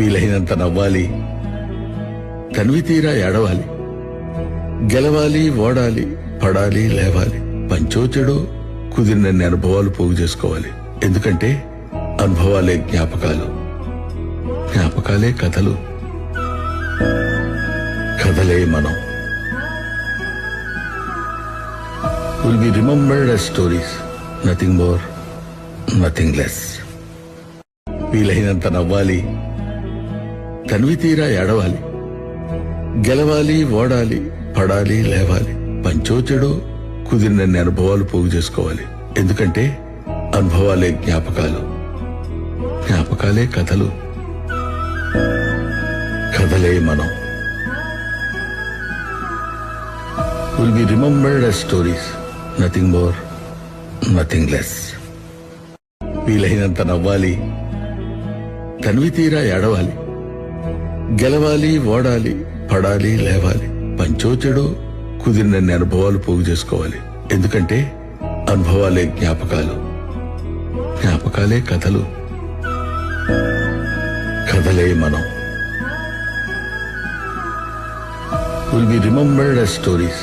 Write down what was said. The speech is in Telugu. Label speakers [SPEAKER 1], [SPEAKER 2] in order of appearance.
[SPEAKER 1] వీలైనంత నవ్వాలి, తనివి తీరా ఏడవాలి, గెలవాలి, ఓడాలి, పడాలి, లేవాలి, పంచో చెడో కుదిరినన్ని అనుభవాలు పోగు చేసుకోవాలి. ఎందుకంటే అనుభవాలే జ్ఞాపకాలు, జ్ఞాపకాలే కథలు, కథలే మనం. Will be remembered as stories, nothing more, nothing less. వీలైనంత నవ్వాలి, తనివి తీరా ఏడవాలి, గెలవాలి, ఓడాలి, పడాలి, లేవాలి, పంచో చెడో కుదిరినన్ని అనుభవాలు పోగు చేసుకోవాలి. ఎందుకంటే అనుభవాలే జ్ఞాపకాలు, జ్ఞాపకాలే కథలు, కథలే మనం. Will be remembered as stories, nothing more, nothing less. వీలైనంత నవ్వాలి, తనివి తీరా ఏడవాలి, గెలవాలి, ఓడాలి, పడాలి, లేవాలి, పంచో చెడో కుదిరినన్ని అనుభవాలు పోగు చేసుకోవాలి. ఎందుకంటే అనుభవాలే జ్ఞాపకాలు, జ్ఞాపకాలే కథలు, కథలే మనం. Will be remembered as stories,